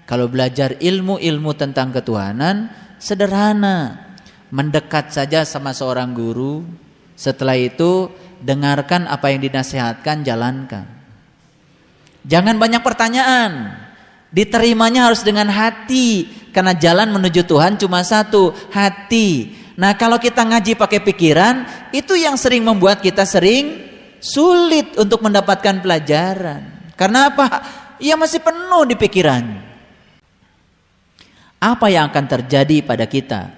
Kalau belajar ilmu tentang ketuhanan sederhana, mendekat saja sama seorang guru. Setelah itu dengarkan apa yang dinasihatkan, jalankan. Jangan banyak pertanyaan, diterimanya harus dengan hati, karena jalan menuju Tuhan cuma satu, hati. Nah kalau kita ngaji pakai pikiran, itu yang sering membuat kita sering sulit untuk mendapatkan pelajaran. Karena apa? Ya masih penuh di pikiran. Apa yang akan terjadi pada kita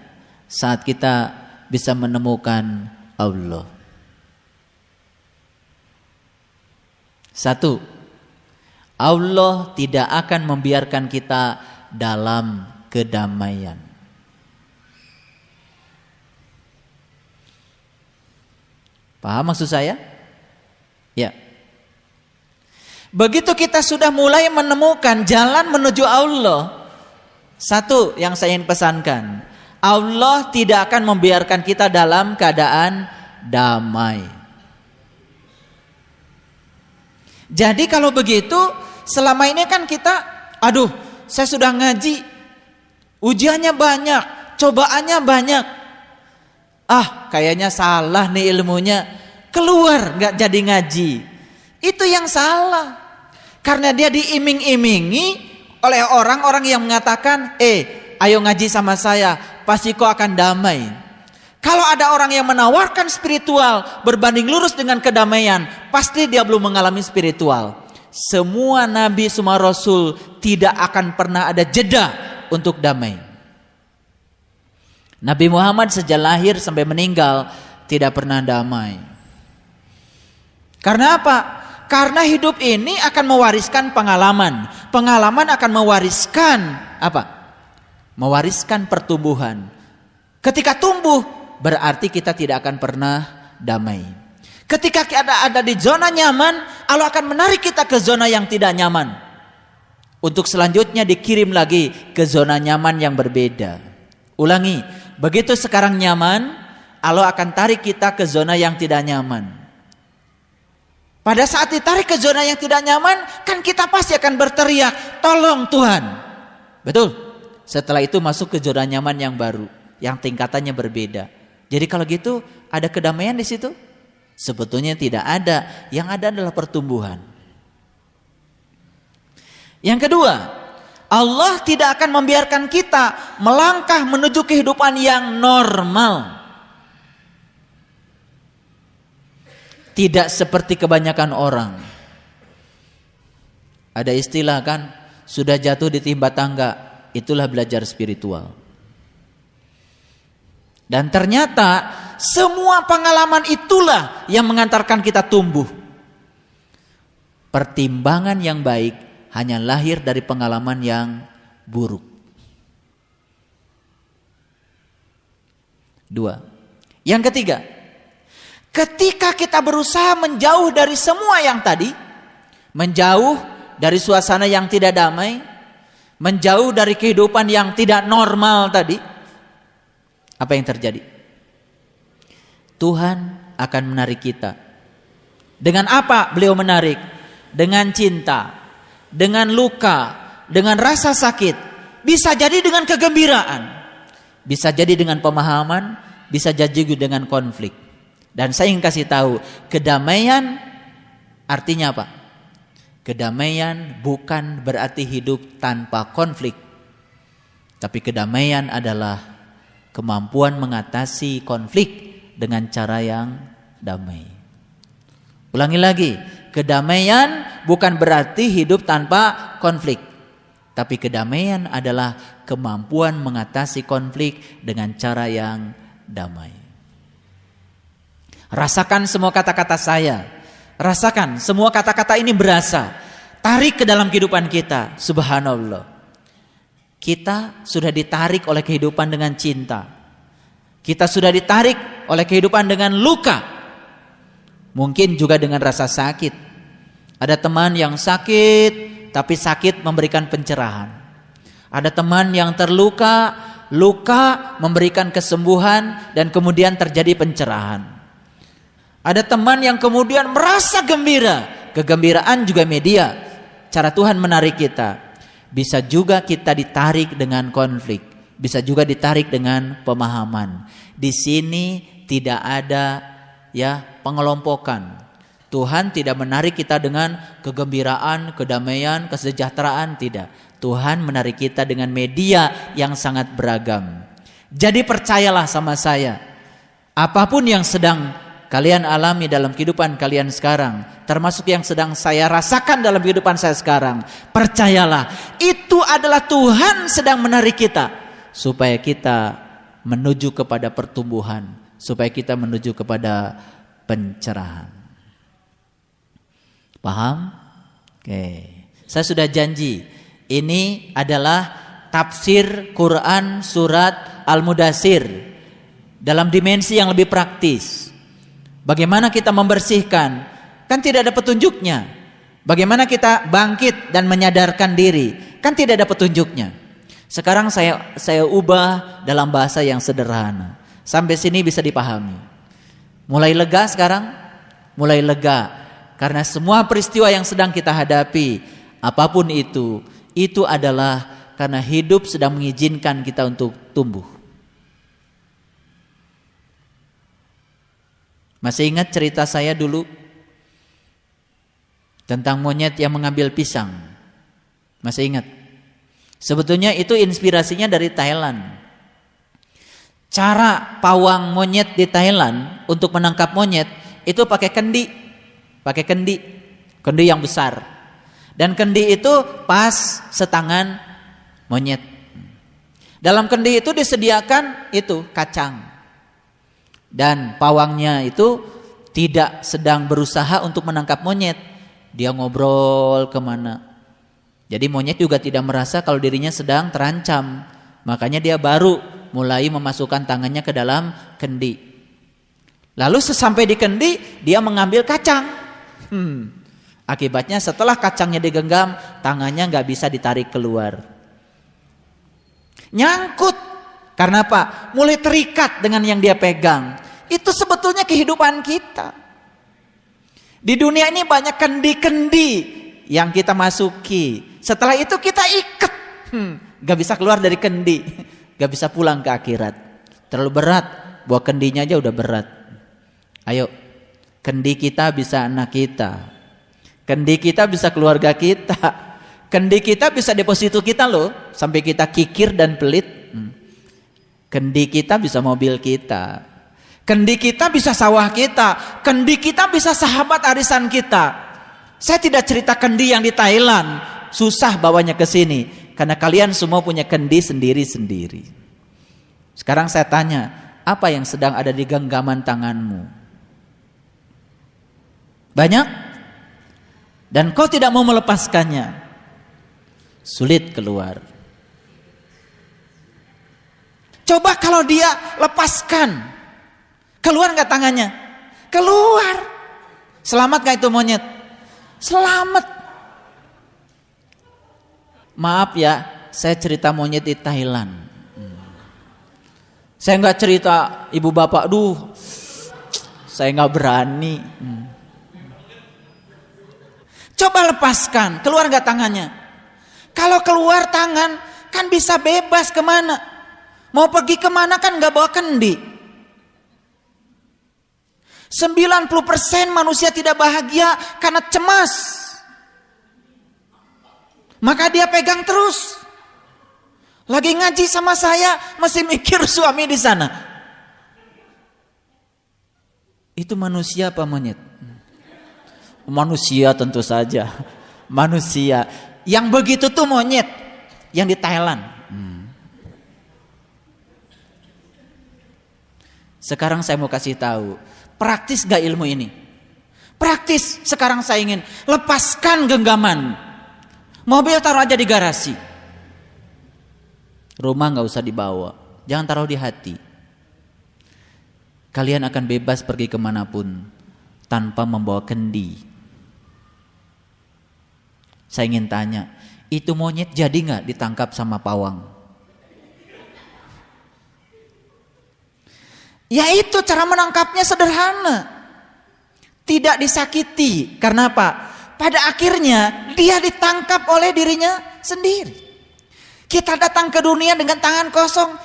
saat kita bisa menemukan Allah? Satu, Allah tidak akan membiarkan kita dalam kedamaian. Paham maksud saya? Ya. Begitu kita sudah mulai menemukan jalan menuju Allah, satu yang saya ingin pesankan, Allah tidak akan membiarkan kita dalam keadaan damai. Jadi kalau begitu, selama ini kan kita, aduh, saya sudah ngaji, ujiannya banyak, cobaannya banyak. Kayaknya salah nih ilmunya, keluar nggak jadi ngaji. Itu yang salah. Karena dia diiming-imingi oleh orang-orang yang mengatakan, ayo ngaji sama saya, pasti kau akan damai. Kalau ada orang yang menawarkan spiritual berbanding lurus dengan kedamaian, pasti dia belum mengalami spiritual. Semua nabi, semua rasul tidak akan pernah ada jeda untuk damai. Nabi Muhammad sejak lahir sampai meninggal tidak pernah damai. Karena apa? Karena hidup ini akan mewariskan pengalaman. Pengalaman akan mewariskan apa? Mewariskan pertumbuhan. Ketika tumbuh, berarti kita tidak akan pernah damai. Ketika kita ada di zona nyaman, Allah akan menarik kita ke zona yang tidak nyaman. Untuk selanjutnya dikirim lagi ke zona nyaman yang berbeda. Ulangi, begitu sekarang nyaman, Allah akan tarik kita ke zona yang tidak nyaman. Pada saat ditarik ke zona yang tidak nyaman, kan kita pasti akan berteriak, tolong Tuhan. Betul? Setelah itu masuk ke zona nyaman yang baru, yang tingkatannya berbeda. Jadi kalau gitu, ada kedamaian di situ? Sebetulnya tidak ada. Yang ada adalah pertumbuhan. Yang kedua, Allah tidak akan membiarkan kita melangkah menuju kehidupan yang normal. Tidak seperti kebanyakan orang. Ada istilah kan, sudah jatuh di timba tangga, itulah belajar spiritual. Dan ternyata semua pengalaman itulah yang mengantarkan kita tumbuh. Pertimbangan yang baik hanya lahir dari pengalaman yang buruk. 2. Yang ketiga, ketika kita berusaha menjauh dari semua yang tadi, menjauh dari suasana yang tidak damai, menjauh dari kehidupan yang tidak normal tadi, apa yang terjadi? Tuhan akan menarik kita. Dengan apa beliau menarik? Dengan cinta, dengan luka, dengan rasa sakit, bisa jadi dengan kegembiraan, bisa jadi dengan pemahaman, bisa jadi dengan konflik. Dan saya ingin kasih tahu, kedamaian artinya apa? Kedamaian bukan berarti hidup tanpa konflik. Tapi kedamaian adalah kemampuan mengatasi konflik dengan cara yang damai. Ulangi lagi, kedamaian bukan berarti hidup tanpa konflik. Tapi kedamaian adalah kemampuan mengatasi konflik dengan cara yang damai. Rasakan semua kata-kata saya. Rasakan semua kata-kata ini berasa. Tarik ke dalam kehidupan kita. Subhanallah. Kita sudah ditarik oleh kehidupan dengan cinta. Kita sudah ditarik oleh kehidupan dengan luka. Mungkin juga dengan rasa sakit. Ada teman yang sakit, tapi sakit memberikan pencerahan. Ada teman yang terluka, luka memberikan kesembuhan dan kemudian terjadi pencerahan. Ada teman yang kemudian merasa gembira. Kegembiraan juga media. Cara Tuhan menarik kita. Bisa juga kita ditarik dengan konflik, bisa juga ditarik dengan pemahaman. Di sini tidak ada ya pengelompokan. Tuhan tidak menarik kita dengan kegembiraan, kedamaian, kesejahteraan, tidak. Tuhan menarik kita dengan media yang sangat beragam. Jadi percayalah sama saya, apapun yang sedang kalian alami dalam kehidupan kalian sekarang, termasuk yang sedang saya rasakan dalam kehidupan saya sekarang, percayalah, itu adalah Tuhan sedang menarik kita supaya kita menuju kepada pertumbuhan, supaya kita menuju kepada pencerahan. Paham? Oke. Saya sudah janji, ini adalah tafsir Quran surat Al-Mudaththir dalam dimensi yang lebih praktis. Bagaimana kita membersihkan? Kan tidak ada petunjuknya. Bagaimana kita bangkit dan menyadarkan diri? Kan tidak ada petunjuknya. Sekarang saya ubah dalam bahasa yang sederhana. Sampai sini bisa dipahami. Mulai lega sekarang? Mulai lega. Karena semua peristiwa yang sedang kita hadapi, apapun itu adalah karena hidup sedang mengizinkan kita untuk tumbuh. Masih ingat cerita saya dulu tentang monyet yang mengambil pisang? Masih ingat? Sebetulnya itu inspirasinya dari Thailand. Cara pawang monyet di Thailand untuk menangkap monyet itu pakai kendi. Pakai kendi yang besar. Dan kendi itu pas setangan monyet. Dalam kendi itu disediakan itu kacang. Dan pawangnya itu tidak sedang berusaha untuk menangkap monyet. Dia ngobrol kemana. Jadi monyet juga tidak merasa kalau dirinya sedang terancam. Makanya dia baru mulai memasukkan tangannya ke dalam kendi. Lalu sesampai di kendi, dia mengambil kacang. Akibatnya setelah kacangnya digenggam, tangannya gak bisa ditarik keluar. Nyangkut. Karena apa? Mulai terikat dengan yang dia pegang. Itu sebetulnya kehidupan kita. Di dunia ini banyak kendi-kendi yang kita masuki. Setelah itu kita ikat. Gak bisa keluar dari kendi. Gak bisa pulang ke akhirat. Terlalu berat. Bawa kendinya aja udah berat. Ayo. Kendi kita bisa anak kita. Kendi kita bisa keluarga kita. Kendi kita bisa deposito kita loh. Sampai kita kikir dan pelit. Kendi kita bisa mobil kita. Kendi kita bisa sawah kita. Kendi kita bisa sahabat arisan kita. Saya tidak cerita kendi yang di Thailand. Susah bawanya ke sini. Karena kalian semua punya kendi sendiri-sendiri. Sekarang saya tanya, apa yang sedang ada di genggaman tanganmu? Banyak? Dan kau tidak mau melepaskannya. Sulit keluar. Coba kalau dia lepaskan, keluar nggak tangannya? Keluar. Selamat nggak itu monyet? Selamat. Maaf ya, saya cerita monyet di Thailand. Saya nggak cerita ibu bapak, saya nggak berani. Coba lepaskan, keluar nggak tangannya? Kalau keluar tangan, kan bisa bebas kemana? Mau pergi kemana kan gak bawa kendi. 90% manusia tidak bahagia karena cemas. Maka dia pegang terus. Lagi ngaji sama saya masih mikir suami di sana. Itu manusia apa monyet? Manusia tentu saja. Manusia. Yang begitu tuh monyet. Yang di Thailand. Sekarang saya mau kasih tahu, praktis gak ilmu ini? Praktis. Sekarang saya ingin lepaskan genggaman. Mobil taruh aja di garasi. Rumah gak usah dibawa. Jangan taruh di hati. Kalian akan bebas pergi kemanapun tanpa membawa kendi. Saya ingin tanya, itu monyet jadi gak ditangkap sama pawang? Ya itu cara menangkapnya sederhana. Tidak disakiti. Karena apa? pada akhirnya dia ditangkap oleh dirinya sendiri. Kita datang ke dunia dengan tangan kosong,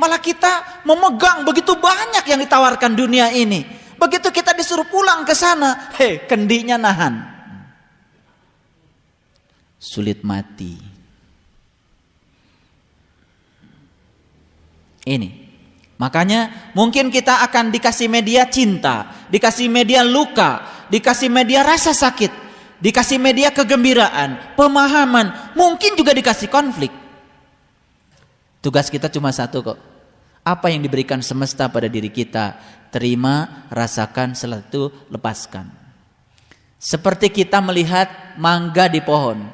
malah kita memegang begitu banyak yang ditawarkan dunia ini. Begitu kita disuruh pulang ke sana, kendinya nahan. Sulit mati. Ini. Makanya mungkin kita akan dikasih media cinta, dikasih media luka, dikasih media rasa sakit, dikasih media kegembiraan, pemahaman, mungkin juga dikasih konflik. Tugas kita cuma satu kok. Apa yang diberikan semesta pada diri kita, terima, rasakan, setelah itu lepaskan. Seperti kita melihat mangga di pohon.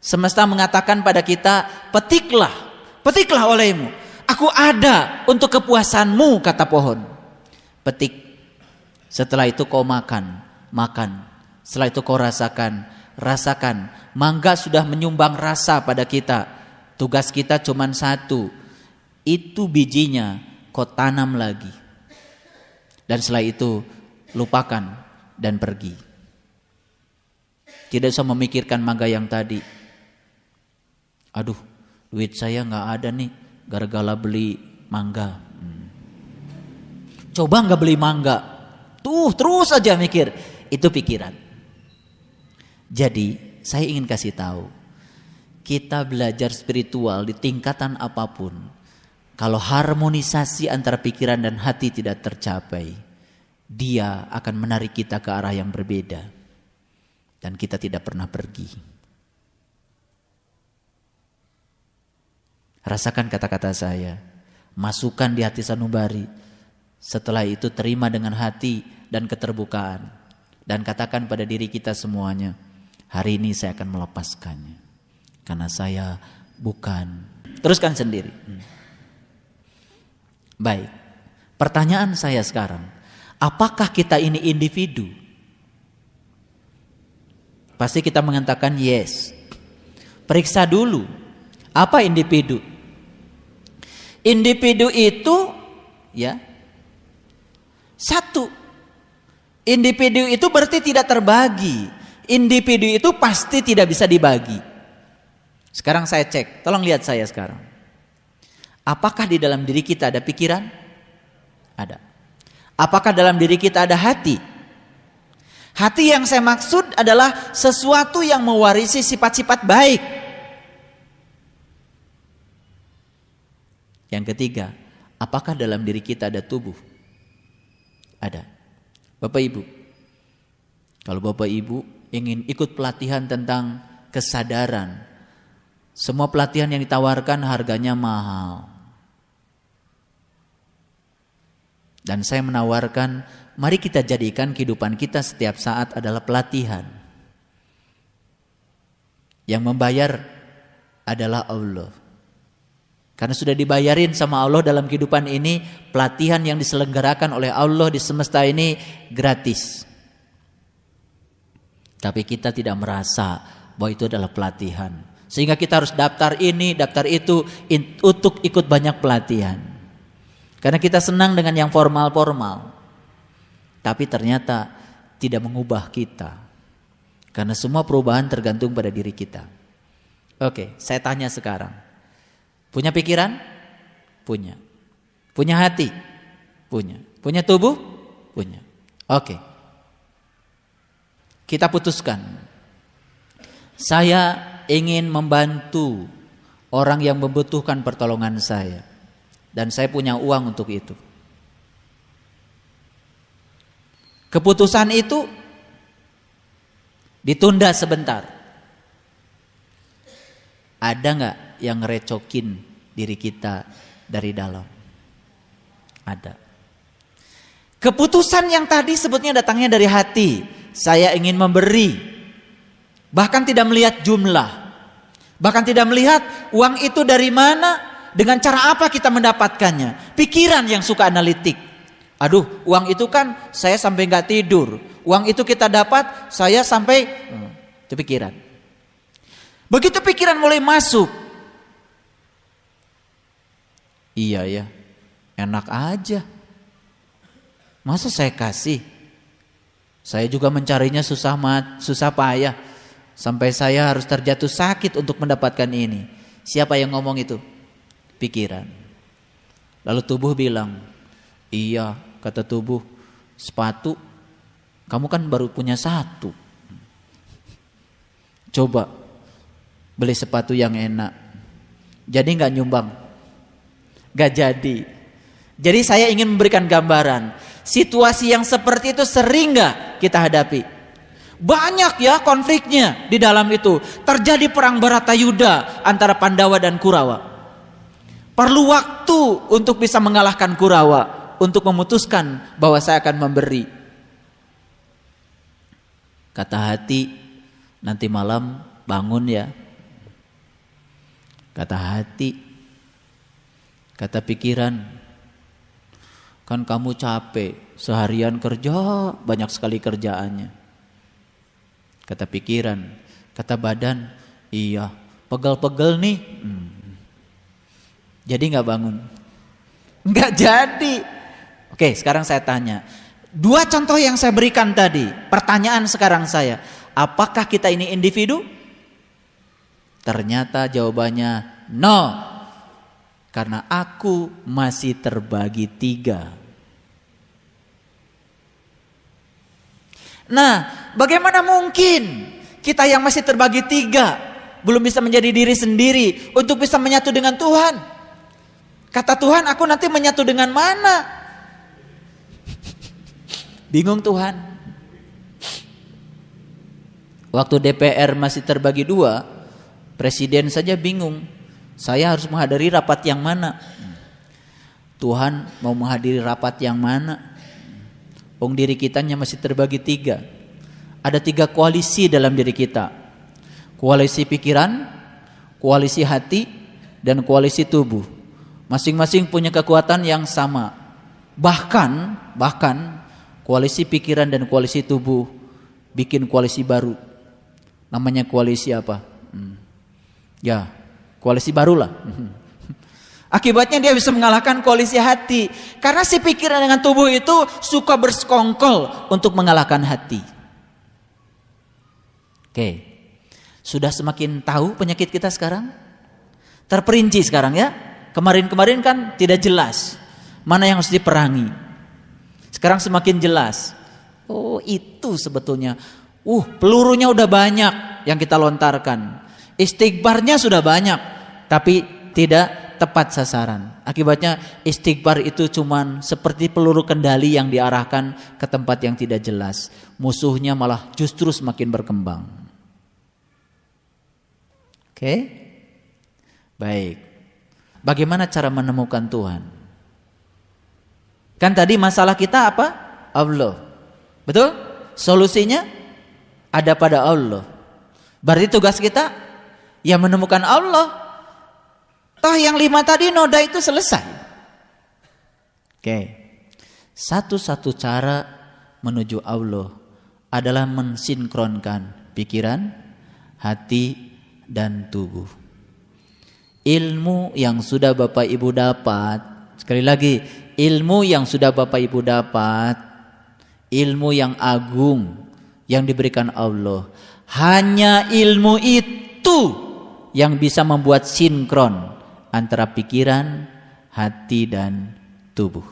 Semesta mengatakan pada kita, petiklah olehmu. Aku ada untuk kepuasanmu, kata pohon. Petik. Setelah itu kau makan. Setelah itu kau rasakan. Mangga sudah menyumbang rasa pada kita. Tugas kita cuma satu. Itu bijinya kau tanam lagi. Dan setelah itu lupakan dan pergi. Tidak usah memikirkan mangga yang tadi. Aduh, duit saya gak ada nih, gara-gara beli mangga. Coba gak beli mangga. Terus aja mikir. Itu pikiran. Jadi saya ingin kasih tahu, kita belajar spiritual di tingkatan apapun, kalau harmonisasi antara pikiran dan hati tidak tercapai, dia akan menarik kita ke arah yang berbeda. Dan kita tidak pernah pergi. Rasakan kata-kata saya. Masukkan di hati sanubari. Setelah itu terima dengan hati dan keterbukaan. Dan katakan pada diri kita semuanya, hari ini saya akan melepaskannya. Karena saya bukan. Teruskan sendiri. Baik. Pertanyaan saya sekarang, apakah kita ini individu? Pasti kita mengatakan yes. Periksa dulu, apa individu? Individu itu ya satu. Individu itu berarti tidak terbagi. Individu itu pasti tidak bisa dibagi. Sekarang saya cek, tolong lihat saya sekarang. Apakah di dalam diri kita ada pikiran? Ada. Apakah dalam diri kita ada hati? Hati yang saya maksud adalah sesuatu yang mewarisi sifat-sifat baik. Yang ketiga, apakah dalam diri kita ada tubuh? Ada. Bapak Ibu, kalau Bapak Ibu ingin ikut pelatihan tentang kesadaran, semua pelatihan yang ditawarkan harganya mahal. Dan saya menawarkan, mari kita jadikan kehidupan kita setiap saat adalah pelatihan. Yang membayar adalah Allah. Karena sudah dibayarin sama Allah dalam kehidupan ini, pelatihan yang diselenggarakan oleh Allah di semesta ini gratis. Tapi kita tidak merasa bahwa itu adalah pelatihan. Sehingga kita harus daftar ini, daftar itu untuk ikut banyak pelatihan. Karena kita senang dengan yang formal-formal. Tapi ternyata tidak mengubah kita. Karena semua perubahan tergantung pada diri kita. Oke, saya tanya sekarang. Punya pikiran? Punya. Punya hati? Punya. Punya tubuh? Punya. Oke. Kita putuskan. Saya ingin membantu orang yang membutuhkan pertolongan saya. Dan saya punya uang untuk itu. Keputusan itu ditunda sebentar. Ada nggak yang ngerecokin diri kita dari dalam? Ada. Keputusan yang tadi sebutnya datangnya dari hati. Saya ingin memberi. Bahkan tidak melihat jumlah. Bahkan tidak melihat uang itu dari mana. Dengan cara apa kita mendapatkannya? Pikiran yang suka analitik. Aduh, uang itu kan saya sampai gak tidur. Uang itu kita dapat, saya sampai... Itu pikiran. Begitu pikiran mulai masuk. Iya ya, enak aja. Masa saya kasih? Saya juga mencarinya susah payah. Sampai saya harus terjatuh sakit untuk mendapatkan ini. Siapa yang ngomong itu? Pikiran. Lalu tubuh bilang, iya, kata tubuh, sepatu kamu kan baru punya satu. Coba beli sepatu yang enak. Jadi gak nyumbang? Gak jadi. Jadi saya ingin memberikan gambaran. Situasi yang seperti itu sering gak kita hadapi? Banyak ya konfliknya di dalam itu. Terjadi perang Baratayuda antara Pandawa dan Kurawa. Perlu waktu untuk bisa mengalahkan Kurawa, untuk memutuskan bahwa saya akan memberi. Kata hati, nanti malam bangun ya. Kata hati, kata pikiran, kan kamu capek, seharian kerja, banyak sekali kerjaannya. Kata pikiran, kata badan, iya, pegel-pegel nih. Jadi gak bangun? Gak jadi. Oke, sekarang saya tanya. 2 contoh yang saya berikan tadi, pertanyaan sekarang saya, apakah kita ini individu? Ternyata jawabannya no. Karena aku masih terbagi 3. Nah, bagaimana mungkin kita yang masih terbagi 3 belum bisa menjadi diri sendiri untuk bisa menyatu dengan Tuhan? Kata Tuhan, aku nanti menyatu dengan mana? Bingung Tuhan. Waktu DPR masih terbagi 2, presiden saja bingung. Saya harus menghadiri rapat yang mana? Tuhan mau menghadiri rapat yang mana? Diri kitanya masih terbagi 3. Ada 3 koalisi dalam diri kita. Koalisi pikiran, koalisi hati, dan koalisi tubuh. Masing-masing punya kekuatan yang sama. Bahkan koalisi pikiran dan koalisi tubuh bikin koalisi baru. Namanya koalisi apa? Ya, koalisi barulah. Akibatnya dia bisa mengalahkan koalisi hati. Karena si pikiran dengan tubuh itu suka bersekongkol untuk mengalahkan hati. Oke. Sudah semakin tahu penyakit kita sekarang? Terperinci sekarang ya. Kemarin-kemarin kan tidak jelas mana yang harus diperangi. Sekarang semakin jelas. Oh, itu sebetulnya. Pelurunya udah banyak yang kita lontarkan. Istighfarnya sudah banyak, tapi tidak tepat sasaran. Akibatnya istighfar itu cuman seperti peluru kendali yang diarahkan ke tempat yang tidak jelas. Musuhnya malah justru semakin berkembang. Oke? Baik. Bagaimana cara menemukan Tuhan? Kan tadi masalah kita apa? Allah. Betul? Solusinya ada pada Allah. Berarti tugas kita ya menemukan Allah. Toh yang 5 tadi noda itu selesai. Oke. Satu-satu cara menuju Allah adalah mensinkronkan pikiran, hati, dan tubuh. Ilmu yang sudah Bapak Ibu dapat, sekali lagi, ilmu yang sudah Bapak Ibu dapat, ilmu yang agung yang diberikan Allah. Hanya ilmu itu yang bisa membuat sinkron antara pikiran, hati, dan tubuh.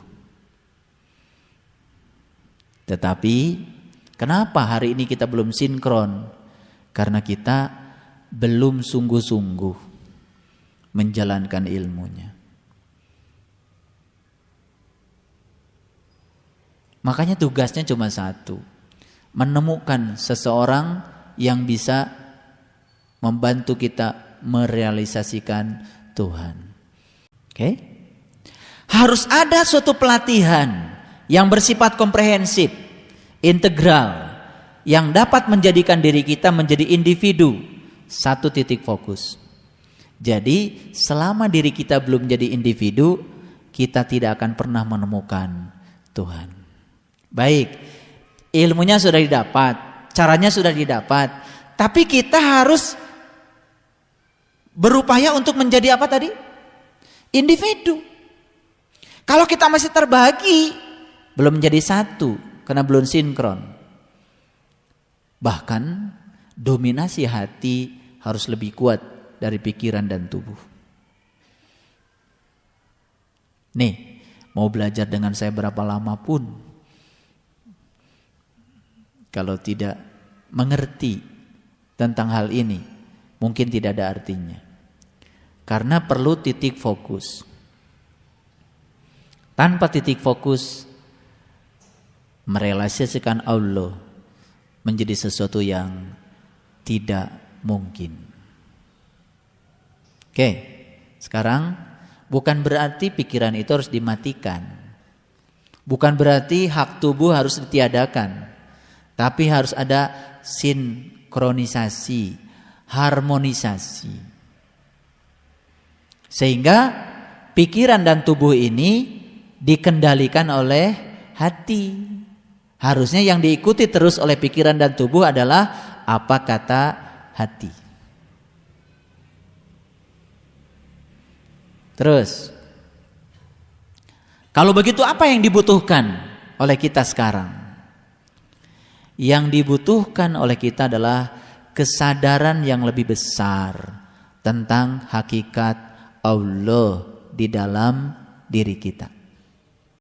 Tetapi kenapa hari ini kita belum sinkron? Karena kita belum sungguh-sungguh menjalankan ilmunya. Makanya tugasnya cuma satu, menemukan seseorang yang bisa membantu kita merealisasikan Tuhan. Oke? Harus ada suatu pelatihan yang bersifat komprehensif, integral, yang dapat menjadikan diri kita menjadi individu, satu titik fokus. Jadi selama diri kita belum jadi individu, kita tidak akan pernah menemukan Tuhan. Baik, ilmunya sudah didapat, caranya sudah didapat, tapi kita harus berupaya untuk menjadi apa tadi? Individu. Kalau kita masih terbagi, belum menjadi satu, karena belum sinkron. Bahkan dominasi hati harus lebih kuat dari pikiran dan tubuh. Nih, mau belajar dengan saya berapa lama pun, kalau tidak mengerti tentang hal ini, mungkin tidak ada artinya. Karena perlu titik fokus. Tanpa titik fokus, merealisasikan Allah menjadi sesuatu yang tidak mungkin. Oke, sekarang bukan berarti pikiran itu harus dimatikan. Bukan berarti hak tubuh harus ditiadakan. Tapi harus ada sinkronisasi, harmonisasi. Sehingga pikiran dan tubuh ini dikendalikan oleh hati. Harusnya yang diikuti terus oleh pikiran dan tubuh adalah apa kata hati. Terus, kalau begitu apa yang dibutuhkan oleh kita sekarang? Yang dibutuhkan oleh kita adalah kesadaran yang lebih besar tentang hakikat Allah di dalam diri kita.